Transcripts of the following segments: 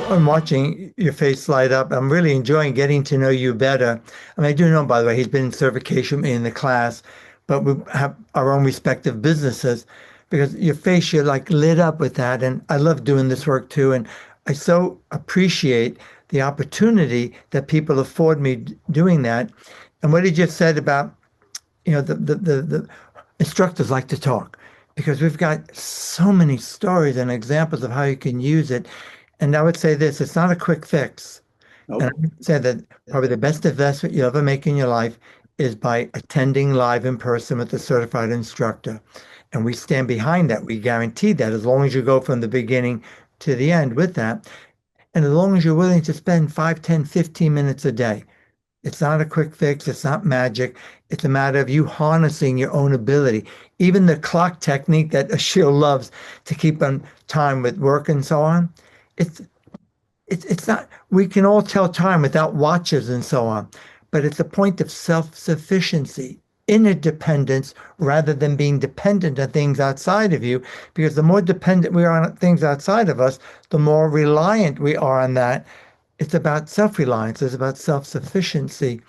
I'm watching your face light up. I'm really enjoying getting to know you better. I mean, I do know, by the way, he's been in certification in the class, but we have our own respective businesses because your face, you're like lit up with that. And I love doing this work too. And I so appreciate the opportunity that people afford me doing that. And what he just said about, the instructors like to talk because we've got so many stories and examples of how you can use it. And I would say this, it's not a quick fix. And I Nope. would say that probably the best investment you'll ever make in your life is by attending live in person with a certified instructor. And we stand behind that. We guarantee that as long as you go from the beginning to the end with that. And as long as you're willing to spend 5, 10, 15 minutes a day. It's not a quick fix. It's not magic. It's a matter of you harnessing your own ability. Even the clock technique that Achille loves to keep on time with work and so on. It's it's not, we can all tell time without watches and so on, but it's a point of self-sufficiency, interdependence, rather than being dependent on things outside of you. Because the more dependent we are on things outside of us, the more reliant we are on that. It's about self-reliance, it's about self-sufficiency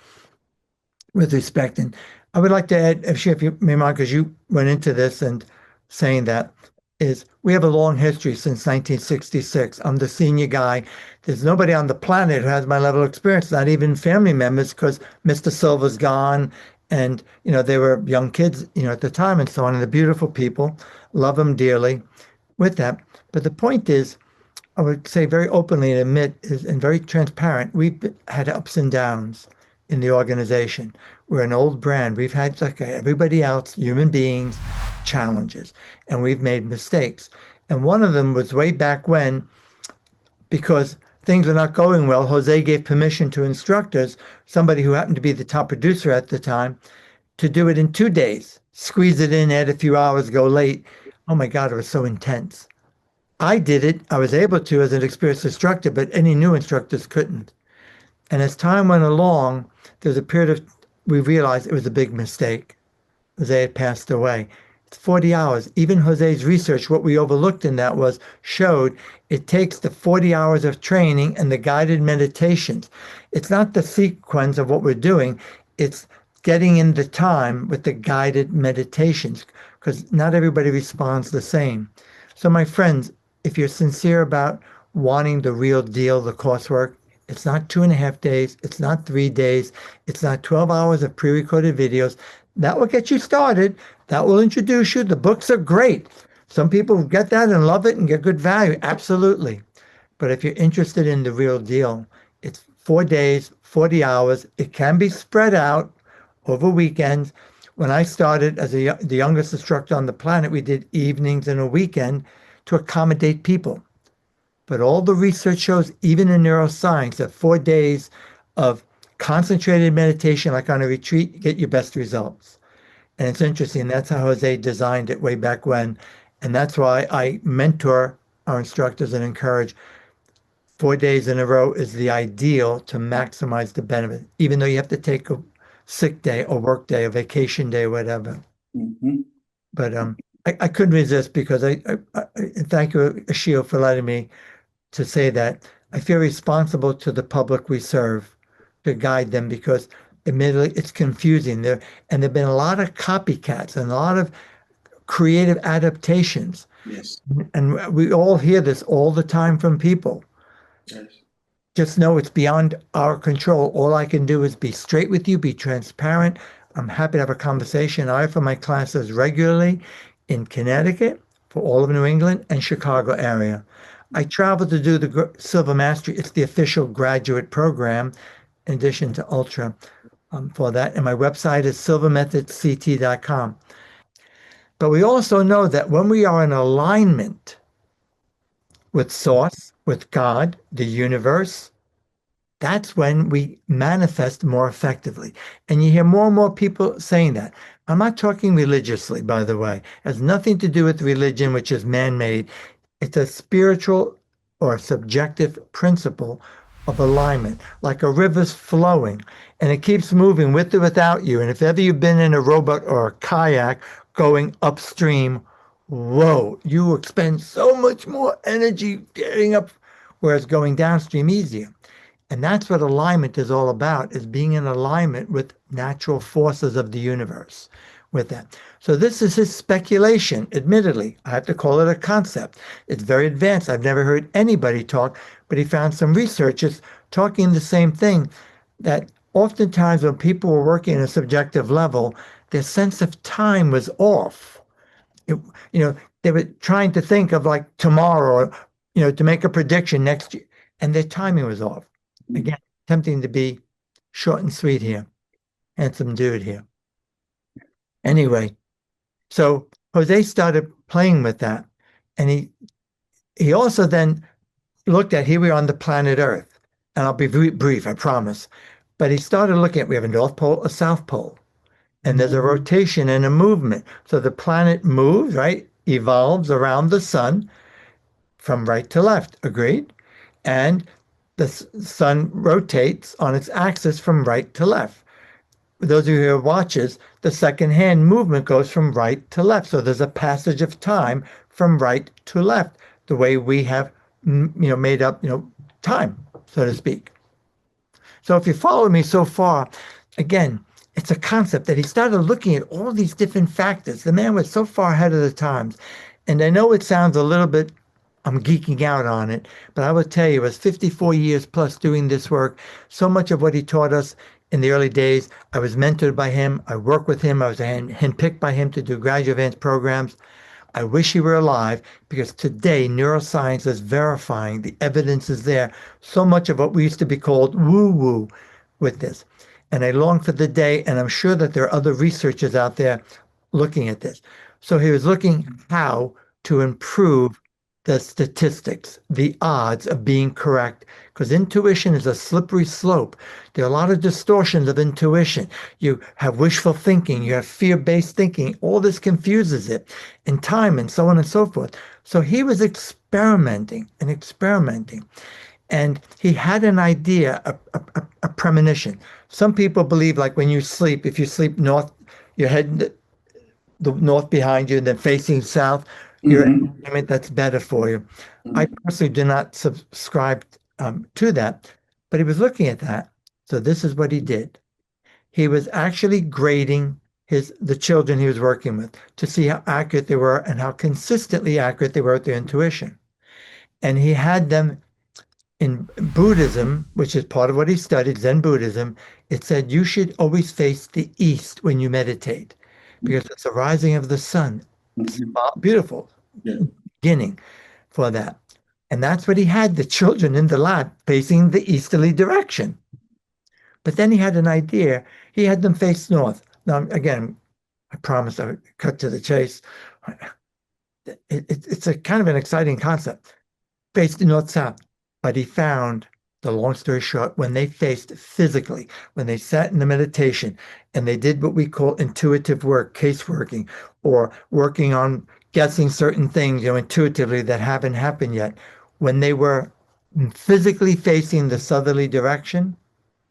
with respect. And I would like to add, if you may mind, because you went into this and saying that, is we have a long history since 1966. I'm the senior guy. There's nobody on the planet who has my level of experience, not even family members, because Mr. Silva's gone. And, they were young kids, at the time and so on. And they're beautiful people, love them dearly with that. But the point is, I would say very openly and admit is and very transparent, we've had ups and downs in the organization. We're an old brand. We've had, like everybody else, human beings, challenges, and we've made mistakes. And one of them was way back when, because things were not going well, Jose gave permission to instructors, somebody who happened to be the top producer at the time, to do it in 2 days, squeeze it in, add a few hours, go late. Oh my God, it was so intense. I did it. I was able to as an experienced instructor, but any new instructors couldn't. And as time went along, there was a period of, we realized it was a big mistake. Jose had passed away. It's 40 hours. Even Jose's research, what we overlooked in that was showed it takes the 40 hours of training and the guided meditations. It's not the sequence of what we're doing. It's getting in the time with the guided meditations because not everybody responds the same. So my friends, if you're sincere about wanting the real deal, the coursework, it's not 2.5 days. It's not 3 days. It's not 12 hours of pre-recorded videos. That will get you started. That will introduce you. The books are great. Some people get that and love it and get good value. Absolutely. But if you're interested in the real deal, it's 4 days, 40 hours. It can be spread out over weekends. When I started as the youngest instructor on the planet, we did evenings and a weekend to accommodate people. But all the research shows, even in neuroscience, that 4 days of concentrated meditation, like on a retreat, get your best results. And it's interesting. That's how Jose designed it way back when. And that's why I mentor our instructors and encourage 4 days in a row is the ideal to maximize the benefit, even though you have to take a sick day, a work day, a vacation day, whatever. Mhm. But I couldn't resist because I thank you, Ashio, for letting me to say that I feel responsible to the public we serve to guide them because admittedly it's confusing there and there've been a lot of copycats and a lot of creative adaptations Yes. and we all hear this all the time from people. Yes. Just know it's beyond our control. All I can do is be straight with you, be transparent. I'm happy to have a conversation. I offer my classes regularly in Connecticut for all of New England and Chicago area. I travel to do the Silva Mastery. It's the official graduate program in addition to Ultra for that. And my website is silvamethodct.com. But we also know that when we are in alignment with Source, with God, the universe, that's when we manifest more effectively. And you hear more and more people saying that. I'm not talking religiously, by the way. It has nothing to do with religion, which is man-made. It's a spiritual or subjective principle of alignment, like a river's flowing, and it keeps moving with or without you. And if ever you've been in a rowboat or a kayak going upstream, whoa, you expend so much more energy getting up whereas going downstream easier. And that's what alignment is all about, is being in alignment with natural forces of the universe with that. So this is his speculation. Admittedly, I have to call it a concept. It's very advanced. I've never heard anybody talk, but he found some researchers talking the same thing, that oftentimes when people were working at a subjective level, their sense of time was off. It, you know, they were trying to think of like tomorrow, to make a prediction next year, and their timing was off. Again, attempting to be short and sweet here. Handsome dude here. Anyway, so Jose started playing with that. And he also then looked at, here we are on the planet Earth. And I'll be brief, I promise. But he started looking at, we have a North Pole, a South Pole. And there's a rotation and a movement. So the planet moves, right? Evolves around the sun from right to left. Agreed? And the sun rotates on its axis from right to left. For those of you who are watchers, the second hand movement goes from right to left. So there's a passage of time from right to left, the way we have, made up, time, so to speak. So if you follow me so far, again, it's a concept that he started looking at all these different factors. The man was so far ahead of the times. And I know it sounds a little bit, I'm geeking out on it, but I will tell you, it was 54 years plus doing this work. So much of what he taught us in the early days, I was mentored by him. I worked with him. I was handpicked by him to do graduate advanced programs. I wish he were alive, because today neuroscience is verifying, the evidence is there. So much of what we used to be called woo-woo with this. And I long for the day, and I'm sure that there are other researchers out there looking at this. So he was looking how to improve the statistics, the odds of being correct, because intuition is a slippery slope. There are a lot of distortions of intuition. You have wishful thinking, you have fear-based thinking. All this confuses it in time and so on and so forth. So he was experimenting and experimenting. And he had an idea, a premonition. Some people believe, like when you sleep, if you sleep north, your head the north behind you and then facing south, your environment, that's better for you. I personally do not subscribe to that, but he was looking at that. So this is what he did. He was actually grading the children he was working with to see how accurate they were and how consistently accurate they were with their intuition. And he had them in Buddhism, which is part of what he studied, Zen Buddhism. It said you should always face the east when you meditate, because it's the rising of the sun. It's beautiful beginning for that. And that's what he had the children in the lab facing the easterly direction. But then he had an idea. He had them face north. Now, again, I promise I would cut to the chase. It's a kind of an exciting concept. Face north-south. But he found, the long story short, when they faced physically, when they sat in the meditation and they did what we call intuitive work, case working, or working on guessing certain things, intuitively that haven't happened yet, when they were physically facing the southerly direction,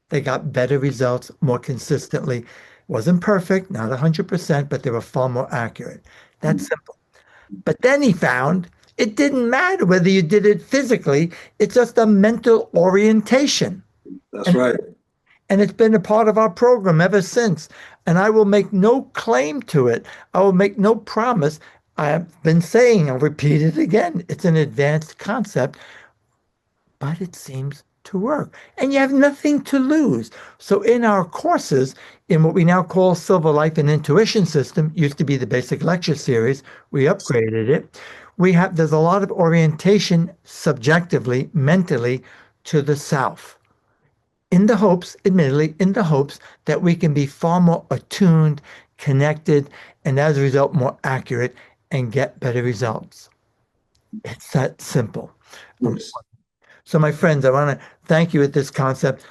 they got better results more consistently. Wasn't perfect, not 100%, but they were far more accurate. That's simple. But then he found it didn't matter whether you did it physically. It's just a mental orientation. That's right. And it's been a part of our program ever since. And I will make no claim to it. I will make no promise. I have been saying, I'll repeat it again, it's an advanced concept, but it seems to work. And you have nothing to lose. So in our courses, in what we now call Silva Life and Intuition System, used to be the basic lecture series, we upgraded it. There's a lot of orientation subjectively, mentally, to the south. In the hopes, admittedly, in the hopes that we can be far more attuned, connected, and as a result, more accurate and get better results. It's that simple. Yes. So my friends, I want to thank you with this concept.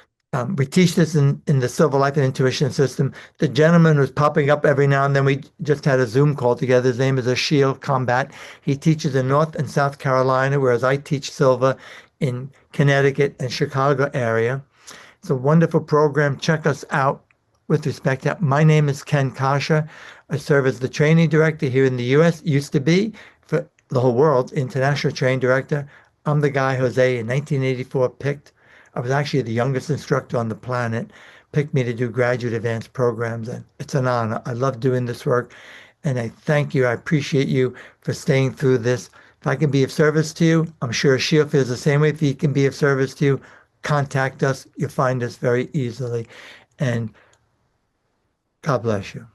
We teach this in the Silva Life and Intuition System. The gentleman who's popping up every now and then, we just had a Zoom call together. His name is Achille Kombat. He teaches in North and South Carolina, whereas I teach Silva in Connecticut and Chicago area. It's a wonderful program. Check us out with respect to that. My name is Ken Coscia. I serve as the training director here in the U.S., used to be for the whole world, international training director. I'm the guy Jose in 1984 picked. I was actually the youngest instructor on the planet, picked me to do graduate advanced programs. And it's an honor. I love doing this work. And I thank you. I appreciate you for staying through this. If I can be of service to you, I'm sure Achille feels the same way. If he can be of service to you, contact us. You'll find us very easily. And God bless you.